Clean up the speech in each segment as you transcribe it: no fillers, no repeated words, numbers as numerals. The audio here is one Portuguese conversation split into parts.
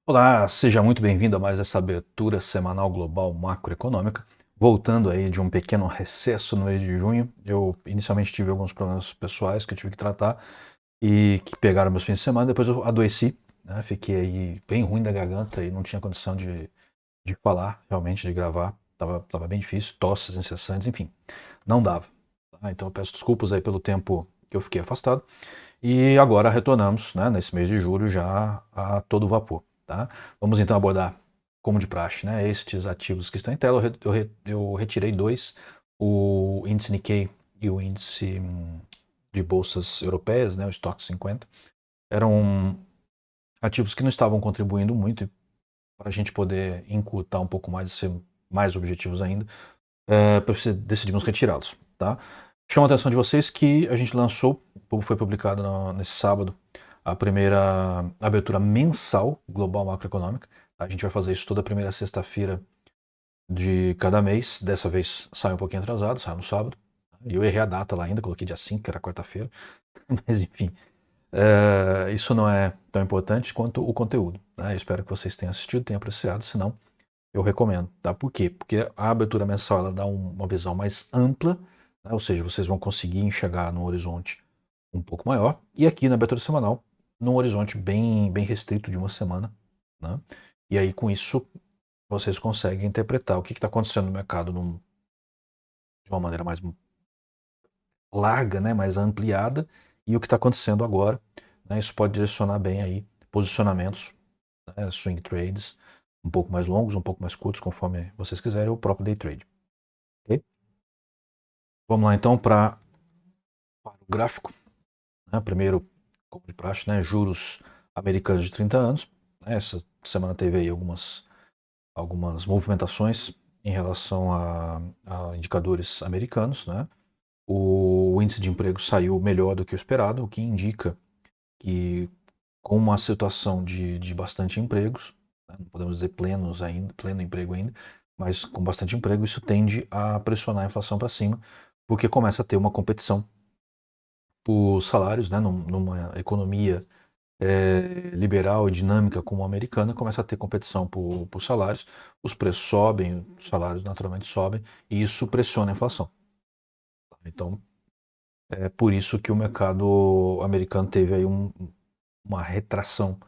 Olá, seja muito bem-vindo a mais essa abertura semanal global macroeconômica. Voltando aí de um pequeno recesso no mês de junho, eu inicialmente tive alguns problemas pessoais que eu tive que tratar e que pegaram meus fins de semana. Depois eu adoeci, né? Fiquei aí bem ruim da garganta e não tinha condição de falar, realmente, de gravar. Tava bem difícil, tosses incessantes, enfim, não dava. Tá? Então eu peço desculpas aí pelo tempo que eu fiquei afastado. E agora retornamos, né, nesse mês de julho já a todo vapor. Tá? Vamos então abordar, como de praxe, né, estes ativos que estão em tela. Eu retirei dois, o índice Nikkei e o índice de bolsas europeias, né, o Stoxx 50. Eram ativos que não estavam contribuindo muito para a gente poder encurtar um pouco mais e ser mais objetivos ainda. Decidimos retirá-los. Tá? Chamo a atenção de vocês que a gente lançou, foi publicado nesse sábado, a primeira abertura mensal global macroeconômica. A gente vai fazer isso toda primeira sexta-feira de cada mês. Dessa vez sai um pouquinho atrasado, sai no sábado. E eu errei a data lá ainda, coloquei dia 5, que era quarta-feira. Mas enfim, isso não é tão importante quanto o conteúdo. Né? Eu espero que vocês tenham assistido, tenham apreciado, senão eu recomendo. Tá? Por quê? Porque a abertura mensal ela dá uma visão mais ampla, né? Ou seja, vocês vão conseguir enxergar no horizonte um pouco maior. E aqui na abertura semanal, num horizonte bem restrito de uma semana. Né? E aí, com isso, vocês conseguem interpretar o que está acontecendo no mercado de uma maneira mais larga, né? Mais ampliada, e o que está acontecendo agora. Né? Isso pode direcionar bem aí posicionamentos, né? Swing trades, um pouco mais longos, um pouco mais curtos, conforme vocês quiserem, ou o próprio day trade. Okay? Vamos lá então para o gráfico. Né? Primeiro, como de praxe, né? Juros americanos de 30 anos. Essa semana teve aí algumas movimentações em relação a indicadores americanos. Né? O índice de emprego saiu melhor do que o esperado, o que indica que, com uma situação de bastante empregos, né? Não podemos dizer plenos ainda, pleno emprego ainda, mas com bastante emprego, isso tende a pressionar a inflação para cima, porque começa a ter uma competição por salários, né? Numa economia liberal e dinâmica como a americana, começa a ter competição por salários, os preços sobem, os salários naturalmente sobem, e isso pressiona a inflação. Então, é por isso que o mercado americano teve aí uma retração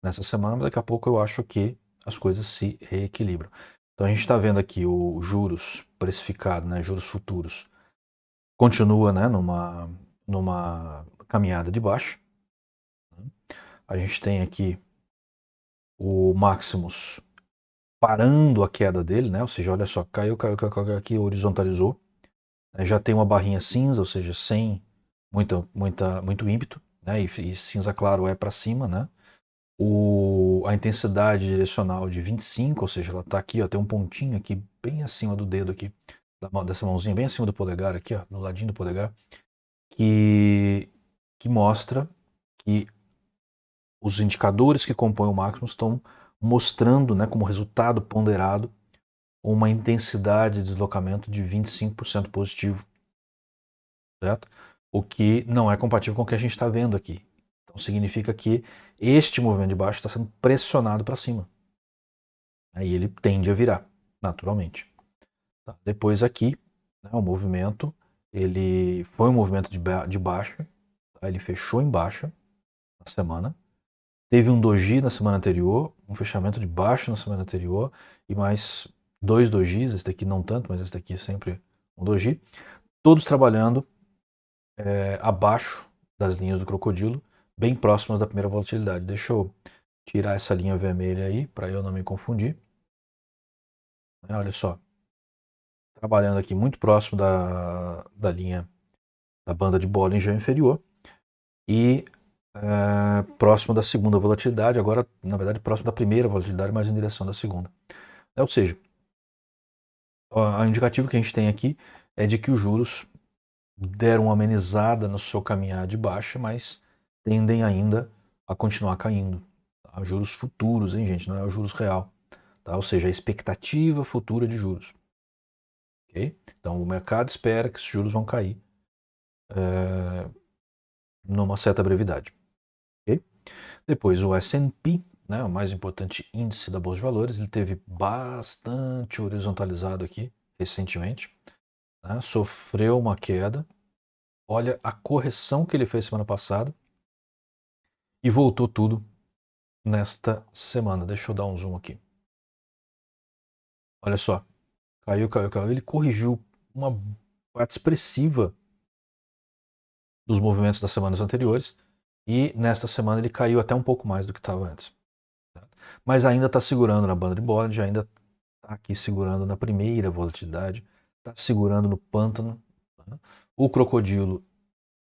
nessa semana, mas daqui a pouco eu acho que as coisas se reequilibram. Então a gente está vendo aqui o juros precificado, né, juros futuros, continua, né, numa caminhada de baixo. A gente tem aqui o Maximus parando a queda dele, né? Ou seja, olha só, caiu aqui, horizontalizou. Já tem uma barrinha cinza, ou seja, sem muito ímpeto, né? E cinza claro é para cima, né? A intensidade direcional de 25, ou seja, ela está aqui, ó, tem um pontinho aqui bem acima do dedo aqui, dessa mãozinha, bem acima do polegar aqui, ó, no ladinho do polegar, que, que mostra que os indicadores que compõem o Maximus estão mostrando, né, como resultado ponderado, uma intensidade de deslocamento de 25% positivo, certo? O que não é compatível com o que a gente está vendo aqui. Então significa que este movimento de baixo está sendo pressionado para cima. Aí ele tende a virar, naturalmente. Tá? Depois aqui, né, o movimento, ele foi um movimento de baixa, tá? Ele fechou em baixa na semana. Teve um doji na semana anterior, um fechamento de baixa na semana anterior, e mais dois dojis, esse daqui não tanto, mas esse daqui é sempre um doji, todos trabalhando abaixo das linhas do crocodilo, bem próximas da primeira volatilidade. Deixa eu tirar essa linha vermelha aí, para eu não me confundir. Olha só, trabalhando aqui muito próximo da linha da banda de Bollinger inferior e próximo da segunda volatilidade, agora, na verdade, próximo da primeira volatilidade, mas em direção da segunda. Ou seja, o indicativo que a gente tem aqui é de que os juros deram uma amenizada no seu caminhar de baixa, mas tendem ainda a continuar caindo. Tá? Juros futuros, hein, gente? Não é o juros real. Tá? Ou seja, a expectativa futura de juros. Okay? Então, o mercado espera que os juros vão cair numa certa brevidade. Okay? Depois, o S&P né, o mais importante índice da Bolsa de Valores, ele teve bastante horizontalizado aqui recentemente, né, sofreu uma queda. Olha a correção que ele fez semana passada e voltou tudo nesta semana. Deixa eu dar um zoom aqui. Olha só, caiu, caiu, caiu. Ele corrigiu uma parte expressiva dos movimentos das semanas anteriores e nesta semana ele caiu até um pouco mais do que estava antes. Mas ainda está segurando na banda de Bollinger, ainda está aqui segurando na primeira volatilidade, está segurando no pântano. Tá? O crocodilo,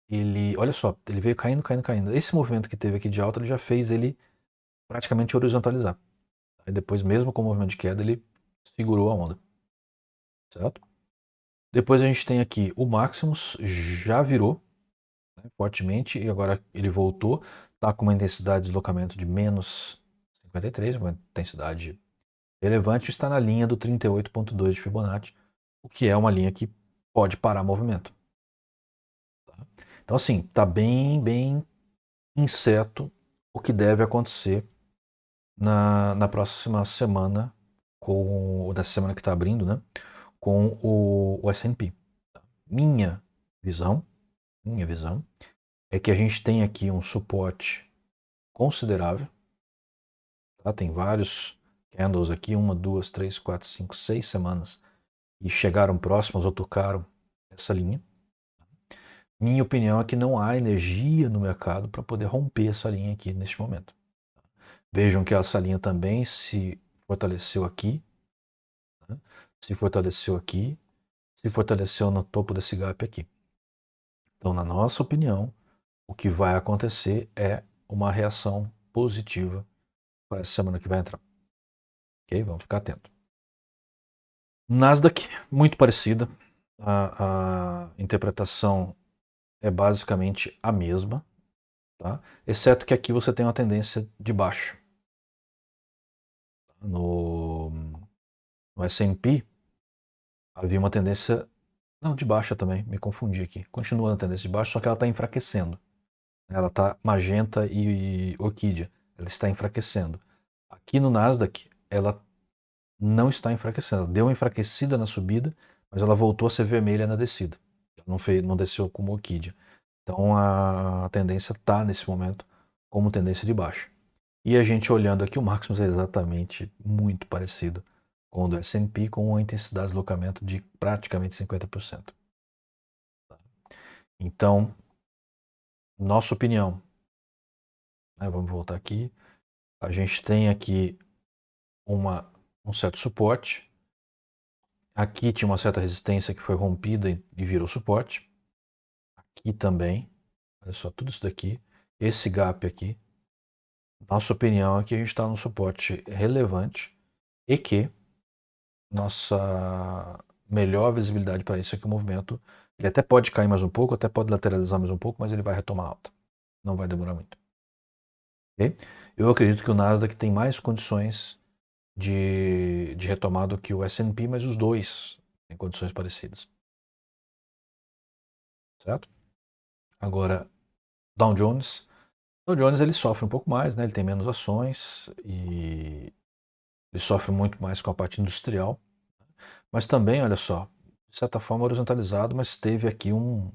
ele, olha só, ele veio caindo, caindo, caindo. Esse movimento que teve aqui de alta, ele já fez ele praticamente horizontalizar. Aí depois, mesmo com o movimento de queda, ele segurou a onda. Certo? Depois a gente tem aqui o Maximus, já virou, né, fortemente, e agora ele voltou. Está com uma intensidade de deslocamento de menos 53, uma intensidade relevante, está na linha do 38,2 de Fibonacci, o que é uma linha que pode parar movimento. Tá? Então, assim, está bem incerto o que deve acontecer na próxima semana, dessa semana que está abrindo, né, com o S&P. Minha visão é que a gente tem aqui um suporte considerável. Tá? Tem vários candles aqui, 1, 2, 3, 4, 5, 6 semanas, e chegaram próximos ou tocaram essa linha. Minha opinião é que não há energia no mercado para poder romper essa linha aqui neste momento. Vejam que essa linha também se fortaleceu aqui, né? Se fortaleceu aqui, se fortaleceu no topo desse gap aqui. Então, na nossa opinião, o que vai acontecer é uma reação positiva para essa semana que vai entrar. Ok? Vamos ficar atento. Nasdaq, muito parecida. A interpretação é basicamente a mesma, tá? Exceto que aqui você tem uma tendência de baixa. No S&P havia uma tendência, não, de baixa também, me confundi aqui. Continua na tendência de baixa, só que ela está enfraquecendo. Ela está magenta e orquídea. Ela está enfraquecendo. Aqui no Nasdaq, ela não está enfraquecendo. Ela deu uma enfraquecida na subida, mas ela voltou a ser vermelha na descida. Não desceu como orquídea. Então a tendência está nesse momento como tendência de baixa. E a gente olhando aqui, o Maximus é exatamente muito parecido com o do S&P, com uma intensidade de deslocamento de praticamente 50%. Então, nossa opinião, né, vamos voltar aqui, a gente tem aqui um certo suporte, aqui tinha uma certa resistência que foi rompida e virou suporte, aqui também, olha só, tudo isso daqui, esse gap aqui, nossa opinião é que a gente está num suporte relevante e que nossa melhor visibilidade para isso é que o movimento ele até pode cair mais um pouco, até pode lateralizar mais um pouco, mas ele vai retomar alta. Não vai demorar muito. Okay? Eu acredito que o Nasdaq tem mais condições de retomar do que o S&P, mas os dois têm condições parecidas. Certo? Agora, Dow Jones. Dow Jones ele sofre um pouco mais, né? Ele tem menos ações e ele sofre muito mais com a parte industrial. Mas também, olha só, de certa forma horizontalizado, mas teve aqui um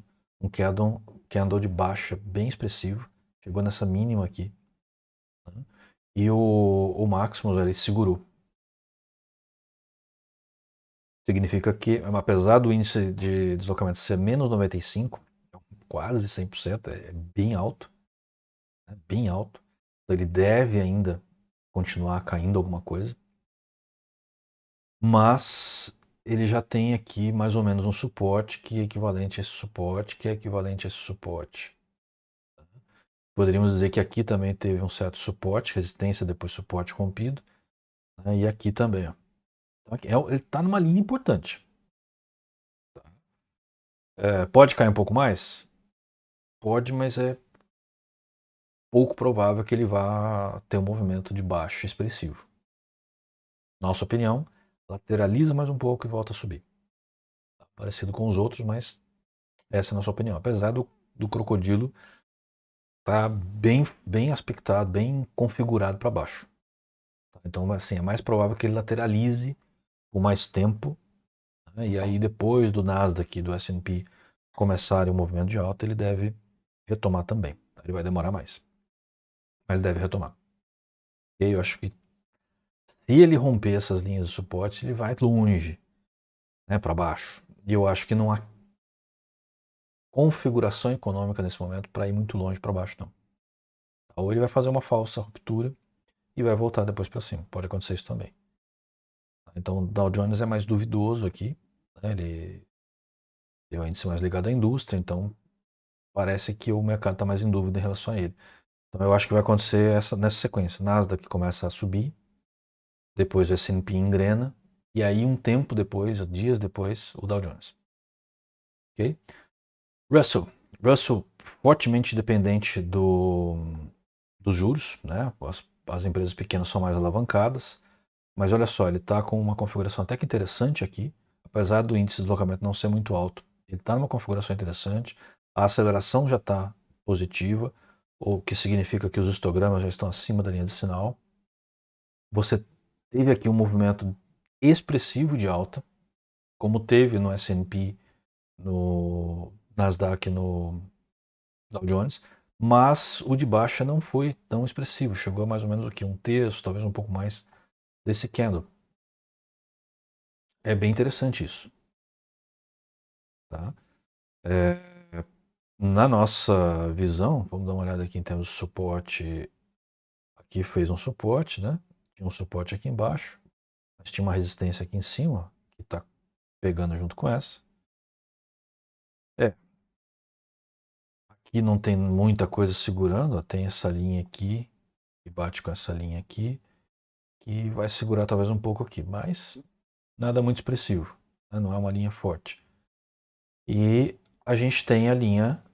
candle de baixa bem expressivo. Chegou nessa mínima aqui. Né? E o Maximus ele segurou. Significa que, apesar do índice de deslocamento ser menos 95, quase 100%, é bem alto. Né? Bem alto. Então ele deve ainda continuar caindo alguma coisa. Mas ele já tem aqui mais ou menos um suporte que é equivalente a esse suporte, que é equivalente a esse suporte. Poderíamos dizer que aqui também teve um certo suporte, resistência, depois suporte rompido. Né? E aqui também. Ó. Então, aqui, ele está numa linha importante. Pode cair um pouco mais? Pode, mas é pouco provável que ele vá ter um movimento de baixa expressivo. Nossa opinião, lateraliza mais um pouco e volta a subir. Tá parecido com os outros, mas essa é a nossa opinião. Apesar do crocodilo tá bem aspectado, bem configurado para baixo. Então, assim, é mais provável que ele lateralize por mais tempo, né? E aí depois do Nasdaq e do S&P começarem o movimento de alta, ele deve retomar também. Ele vai demorar mais, mas deve retomar. E aí eu acho que se ele romper essas linhas de suporte, ele vai longe, né, para baixo. E eu acho que não há configuração econômica nesse momento para ir muito longe para baixo, não. Ou ele vai fazer uma falsa ruptura e vai voltar depois para cima. Pode acontecer isso também. Então, o Dow Jones é mais duvidoso aqui, né? Ele é o índice mais ligado à indústria, então parece que o mercado está mais em dúvida em relação a ele. Então, eu acho que vai acontecer nessa sequência. Nasdaq começa a subir, depois o S&P engrena, e aí um tempo depois, dias depois, o Dow Jones. Ok? Russell fortemente dependente dos juros, né? As empresas pequenas são mais alavancadas, mas olha só, ele está com uma configuração até que interessante aqui, apesar do índice de deslocamento não ser muito alto. Ele está numa configuração interessante, a aceleração já está positiva, o que significa que os histogramas já estão acima da linha de sinal. Você teve aqui um movimento expressivo de alta, como teve no S&P, no Nasdaq, no Dow Jones, mas o de baixa não foi tão expressivo, chegou a mais ou menos o que? Um terço, talvez um pouco mais desse candle. É bem interessante isso. Tá? Na nossa visão, vamos dar uma olhada aqui em termos de suporte. Aqui fez um suporte, né? Tinha um suporte aqui embaixo, mas tinha uma resistência aqui em cima, que está pegando junto com essa. Aqui não tem muita coisa segurando, ó, tem essa linha aqui, que bate com essa linha aqui, que vai segurar talvez um pouco aqui, mas nada muito expressivo, né? Não é uma linha forte. E a gente tem a linha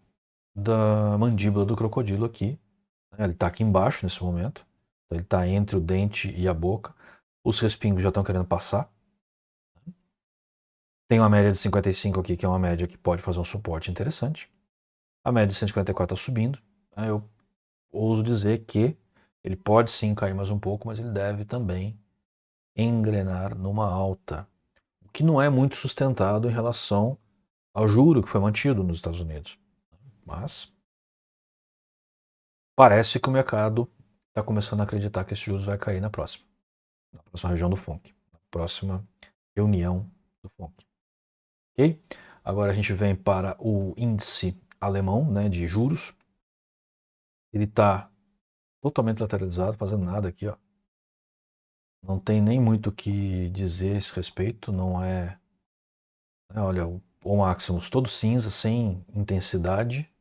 da mandíbula do crocodilo aqui, né? Ele está aqui embaixo nesse momento, ele está entre o dente e a boca, os respingos já estão querendo passar. Tem uma média de 55 aqui, que é uma média que pode fazer um suporte interessante. A média de 154 está subindo. Eu ouso dizer que ele pode sim cair mais um pouco, mas ele deve também engrenar numa alta, o que não é muito sustentado em relação ao juro que foi mantido nos Estados Unidos. Mas parece que o mercado está começando a acreditar que esse juros vai cair na próxima região do FONC, na próxima reunião do FONC. Ok? Agora a gente vem para o índice alemão, né, de juros. Ele está totalmente lateralizado, fazendo nada aqui, ó. Não tem nem muito o que dizer a esse respeito. Não é, né, olha, o Maximus todo cinza, sem intensidade.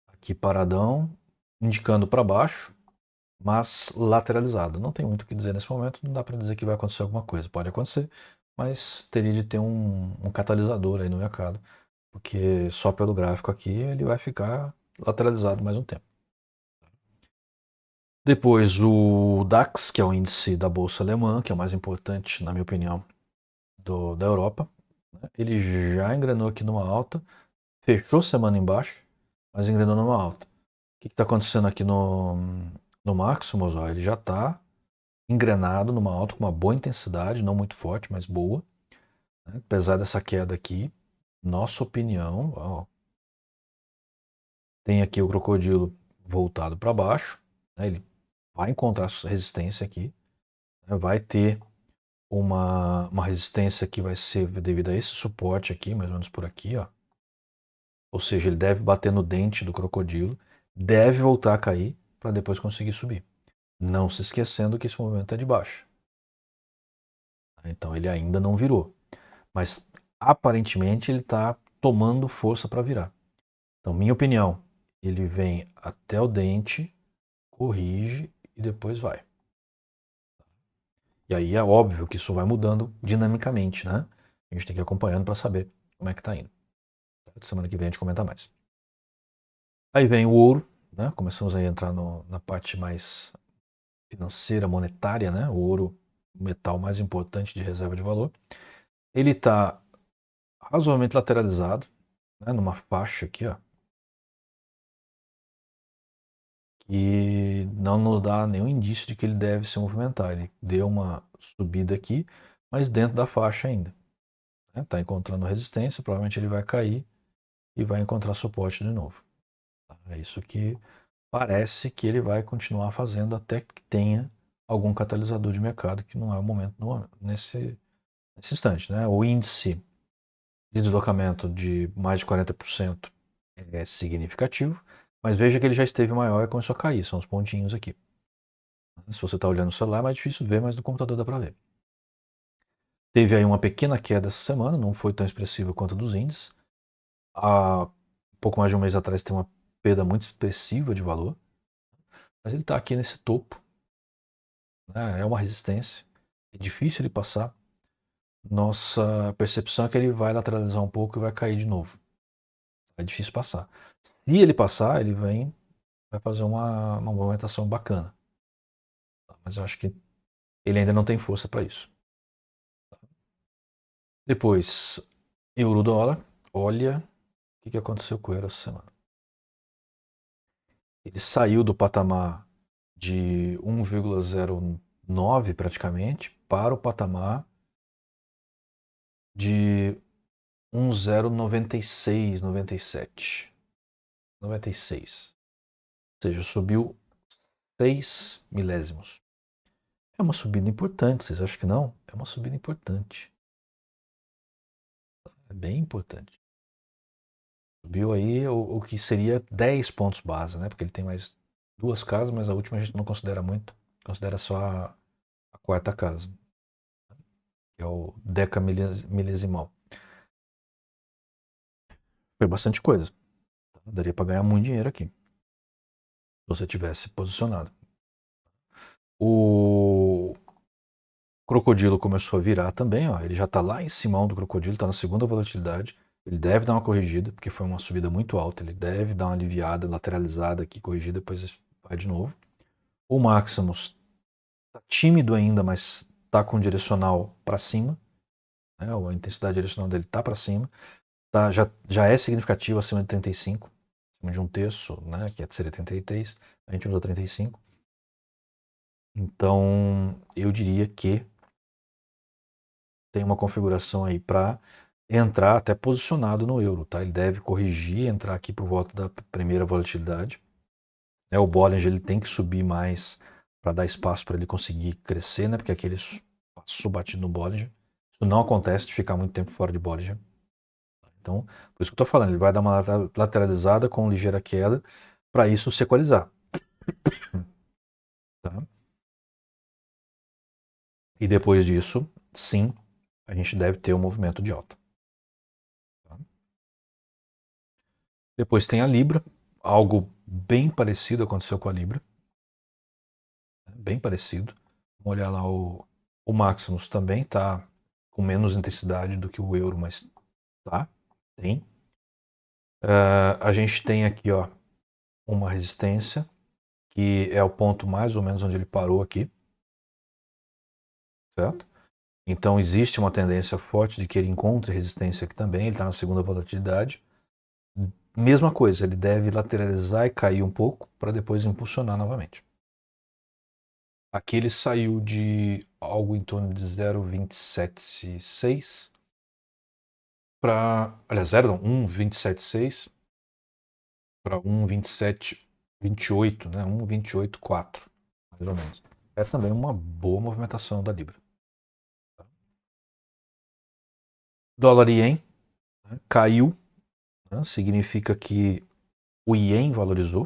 Aqui paradão, indicando para baixo, mas lateralizado. Não tem muito o que dizer nesse momento. Não dá para dizer que vai acontecer alguma coisa. Pode acontecer, mas teria de ter um catalisador aí no mercado, porque só pelo gráfico aqui ele vai ficar lateralizado mais um tempo. Depois o DAX, que é o índice da bolsa alemã, que é o mais importante, na minha opinião, da Europa, né? Ele já engrenou aqui numa alta, fechou semana embaixo, mas engrenou numa alta. O que está acontecendo aqui no Maximus? Ó, ele já está engrenado numa alta com uma boa intensidade, não muito forte, mas boa, né? Apesar dessa queda aqui, nossa opinião, ó, tem aqui o crocodilo voltado para baixo, né? Ele vai encontrar resistência aqui, né? Vai ter uma resistência que vai ser devido a esse suporte aqui, mais ou menos por aqui, ó. Ou seja, ele deve bater no dente do crocodilo, deve voltar a cair para depois conseguir subir. Não se esquecendo que esse movimento é de baixa. Então ele ainda não virou. Mas aparentemente ele está tomando força para virar. Então, minha opinião, ele vem até o dente, corrige e depois vai. E aí é óbvio que isso vai mudando dinamicamente, né? A gente tem que ir acompanhando para saber como é que está indo. Semana que vem a gente comenta mais. Aí vem o ouro, né? Começamos a entrar na parte mais financeira, monetária, né? O ouro, o metal mais importante de reserva de valor. Ele está razoavelmente lateralizado, né? Numa faixa aqui, ó, que não nos dá nenhum indício de que ele deve se movimentar. Ele deu uma subida aqui, mas dentro da faixa ainda. Está encontrando resistência, provavelmente ele vai cair e vai encontrar suporte de novo. É isso que parece que ele vai continuar fazendo até que tenha algum catalisador de mercado, que não é o momento nesse instante. Né? O índice de deslocamento de mais de 40% é significativo, mas veja que ele já esteve maior e começou a cair, são os pontinhos aqui. Se você está olhando no celular é mais difícil ver, mas no computador dá para ver. Teve aí uma pequena queda essa semana, não foi tão expressiva quanto a dos índices. Há um pouco mais de um mês atrás tem uma perda muito expressiva de valor, mas ele está aqui nesse topo, né? É uma resistência, é difícil ele passar. Nossa percepção é que ele vai lateralizar um pouco e vai cair de novo. É difícil passar. Se ele passar, ele vai fazer uma movimentação bacana. Mas eu acho que ele ainda não tem força para isso. Depois, euro-dólar. Olha o que aconteceu com o euro essa semana. Ele saiu do patamar de 1,09 praticamente para o patamar de 1,096, 97. 96. Ou seja, subiu 6 milésimos. É uma subida importante, vocês acham que não? É uma subida importante. É bem importante. Subiu aí o que seria 10 pontos base, né? Porque ele tem mais duas casas, mas a última a gente não considera muito. Considera só a quarta casa, que é o decamilesimal. Foi bastante coisa. Daria para ganhar muito dinheiro aqui. Se você tivesse posicionado. O crocodilo começou a virar também, ó. Ele já está lá em cima do crocodilo, está na segunda volatilidade. Ele deve dar uma corrigida, porque foi uma subida muito alta. Ele deve dar uma aliviada, lateralizada aqui, corrigida, depois vai de novo. O Maximus está tímido ainda, mas está com direcional para cima. Né? A intensidade direcional dele está para cima. Tá, já é significativo acima de 35, acima de um terço, né? Que seria 33. A gente usa 35. Então, eu diria que tem uma configuração aí para entrar até posicionado no euro, tá? Ele deve corrigir, entrar aqui por volta da primeira volatilidade. O Bollinger ele tem que subir mais para dar espaço para ele conseguir crescer, né? Porque aquele passou batido no Bollinger. Isso não acontece de ficar muito tempo fora de Bollinger. Então, por isso que eu estou falando, ele vai dar uma lateralizada com ligeira queda para isso se equalizar. Tá? E depois disso, sim, a gente deve ter um movimento de alta. Tá? Depois tem a Libra, algo bem parecido aconteceu com a Libra. Bem parecido. Vamos olhar lá o Maximus também está com menos intensidade do que o euro, mas tá, tem. A gente tem aqui ó, uma resistência, que é o ponto mais ou menos onde ele parou aqui. Certo? Então existe uma tendência forte de que ele encontre resistência aqui também. Ele está na segunda volatilidade. Mesma coisa, ele deve lateralizar e cair um pouco para depois impulsionar novamente. Aqui ele saiu de algo em torno de 0,276 para, aliás, 1,276 para 1,2728, né? 1,284, mais ou menos. É também uma boa movimentação da Libra. Dólar e Ien, né, caiu, né? Significa que o Ien valorizou.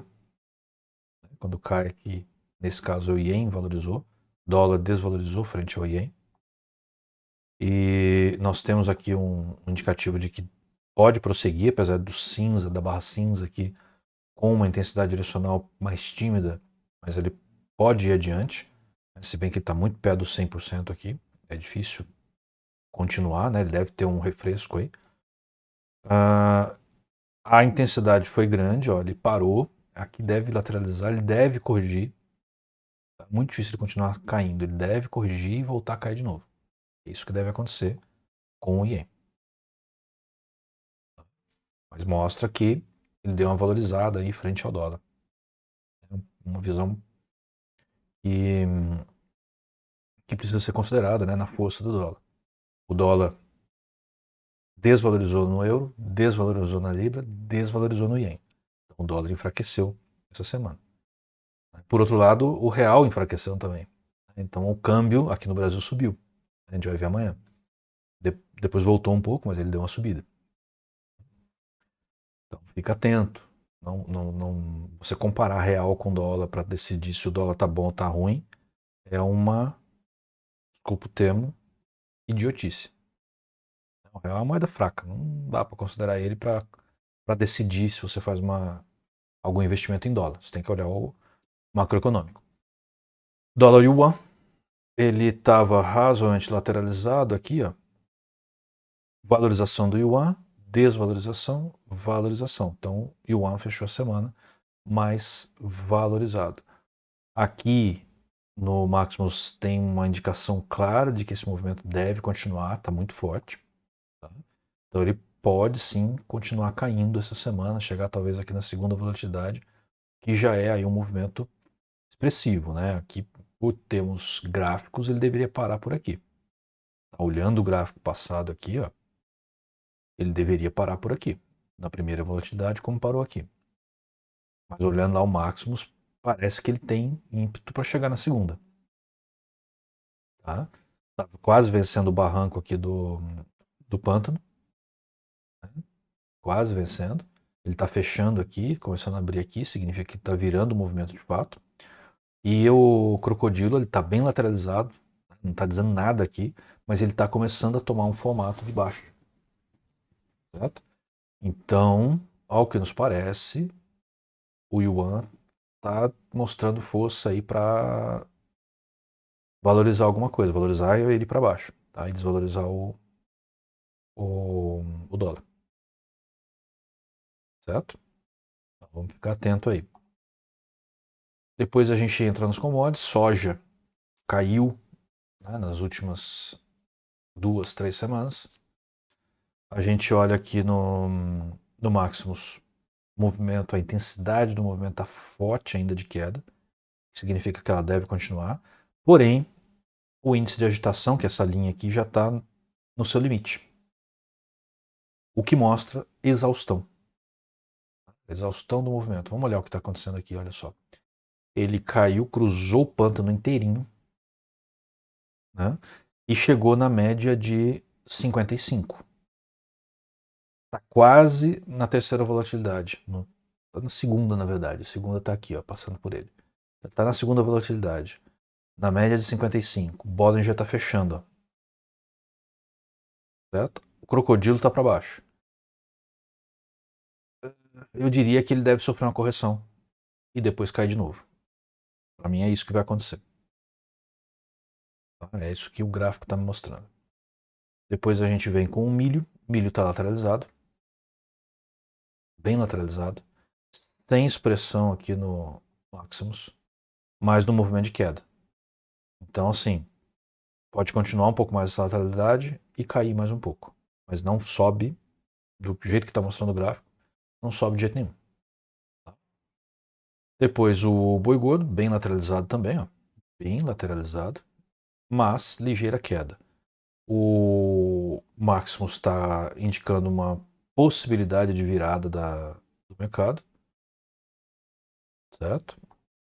Né? Quando cai aqui, nesse caso o Ien valorizou, dólar desvalorizou frente ao Ien. E nós temos aqui um indicativo de que pode prosseguir, apesar do cinza, da barra cinza aqui, com uma intensidade direcional mais tímida, mas ele pode ir adiante, se bem que ele está muito perto do 100% aqui, é difícil continuar, né? Ele deve ter um refresco aí. A intensidade foi grande, ó, ele parou, aqui deve lateralizar, ele deve corrigir, é muito difícil ele continuar caindo, ele deve corrigir e voltar a cair de novo. É isso que deve acontecer com o Ien. Mas mostra que ele deu uma valorizada aí frente ao dólar. uma visão que, que precisa ser considerada, né, na força do dólar. O dólar desvalorizou no euro, desvalorizou na libra, desvalorizou no ien. Então, o dólar enfraqueceu essa semana. Por outro lado, o real enfraqueceu também. Então o câmbio aqui no Brasil subiu. A gente vai ver amanhã. Depois voltou um pouco, mas ele deu uma subida. Então fica atento. Não, você comparar real com dólar para decidir se o dólar tá bom ou tá ruim é uma, desculpa o termo, idiotice. O real é uma moeda fraca. Não dá para considerar ele para decidir se você faz algum investimento em dólar. Você tem que olhar o macroeconômico. Dólar yuan, ele estava razoavelmente lateralizado aqui, ó. Valorização do yuan, desvalorização, valorização. Então, o yuan fechou a semana mais valorizado. Aqui no Maximus tem uma indicação clara de que esse movimento deve continuar, está muito forte. Tá? Então ele pode sim continuar caindo essa semana, chegar talvez aqui na segunda volatilidade, que já é aí um movimento expressivo, né? Aqui, por termos gráficos, ele deveria parar por aqui. Tá olhando o gráfico passado aqui, ó, ele deveria parar por aqui, na primeira volatilidade, como parou aqui. Mas olhando lá o Maximus, parece que ele tem ímpeto para chegar na segunda. Tá? Tá quase vencendo o barranco aqui do pântano. Né? Quase vencendo. Ele está fechando aqui, começando a abrir aqui, significa que está virando o movimento de fato. E o crocodilo, ele está bem lateralizado, não está dizendo nada aqui, mas ele está começando a tomar um formato de baixo. Certo? Então, ao que nos parece, o Yuan está mostrando força aí para valorizar alguma coisa, valorizar ele para baixo, tá? E desvalorizar o dólar, certo? Então, vamos ficar atento aí. Depois a gente entra nos commodities, soja caiu, né, nas últimas 2, 3 semanas. A gente olha aqui no Maximus, movimento, a intensidade do movimento está forte ainda de queda, que significa que ela deve continuar. Porém, o índice de agitação, que é essa linha aqui, já está no seu limite. O que mostra exaustão. Exaustão do movimento. Vamos olhar o que está acontecendo aqui, olha só. Ele caiu, cruzou o pântano inteirinho, né? E chegou na média de 55. Está quase na terceira volatilidade. Está na segunda, na verdade. A segunda está aqui, ó, passando por ele. Está na segunda volatilidade. Na média de 55. O Bollinger está fechando. Ó. Certo? O crocodilo está para baixo. Eu diria que ele deve sofrer uma correção e depois cair de novo. Para mim é isso que vai acontecer. Tá? É isso que o gráfico está me mostrando. Depois a gente vem com o milho. O milho está lateralizado. Bem lateralizado. Tem expressão aqui no Maximus, mas no movimento de queda. Então, assim, pode continuar um pouco mais essa lateralidade e cair mais um pouco. Mas não sobe do jeito que está mostrando o gráfico. Não sobe de jeito nenhum. Tá? Depois o boi gordo, bem lateralizado também. Ó, bem lateralizado, mas ligeira queda. O Maximus está indicando uma possibilidade de virada do mercado. Certo?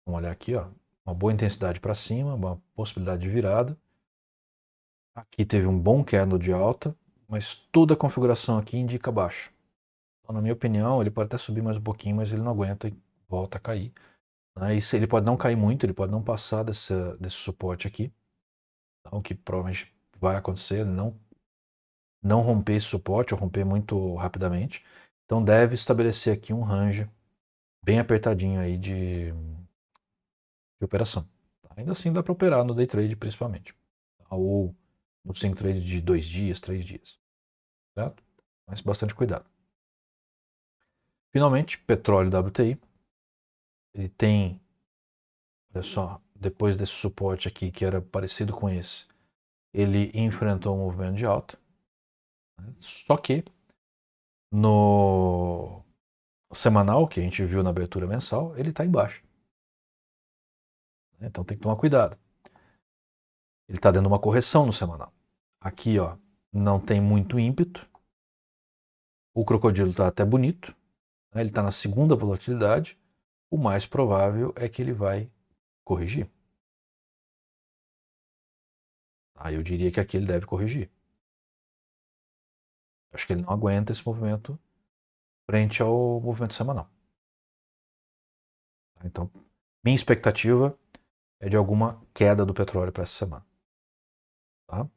Vamos olhar aqui, ó. Uma boa intensidade para cima, uma possibilidade de virada. Aqui teve um bom candle de alta, mas toda a configuração aqui indica baixa. Então, na minha opinião, ele pode até subir mais um pouquinho, mas ele não aguenta e volta a cair. Né? E ele pode não cair muito, ele pode não passar desse suporte aqui. Então, o que provavelmente vai acontecer, ele não romper esse suporte ou romper muito rapidamente. Então deve estabelecer aqui um range bem apertadinho aí de operação. Ainda assim dá para operar no day trade principalmente. Ou no swing trade de 2 dias, 3 dias. Certo? Mas bastante cuidado. Finalmente, petróleo WTI. Ele tem, olha só, depois desse suporte aqui que era parecido com esse, ele enfrentou um movimento de alta. Né? Só que no semanal, que a gente viu na abertura mensal, ele está em baixa. Então tem que tomar cuidado. Ele está dando uma correção no semanal. Aqui, ó, não tem muito ímpeto. O crocodilo está até bonito. Ele está na segunda volatilidade. O mais provável é que ele vai corrigir. Aí eu diria que aqui ele deve corrigir. Acho que ele não aguenta esse movimento frente ao movimento semanal. Então, minha expectativa é de alguma queda do petróleo para essa semana. Tá?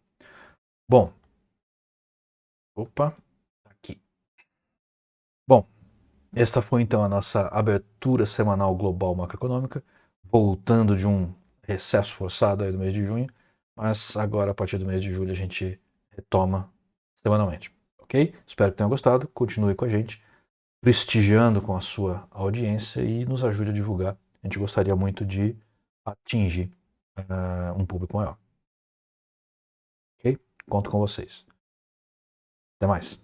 Bom, opa, aqui. Bom, esta foi então a nossa abertura semanal global macroeconômica, voltando de um recesso forçado aí do mês de junho, mas agora a partir do mês de julho a gente retoma semanalmente, ok? Espero que tenham gostado, continue com a gente, prestigiando com a sua audiência e nos ajude a divulgar. A gente gostaria muito de atingir um público maior, ok? Conto com vocês. Até mais.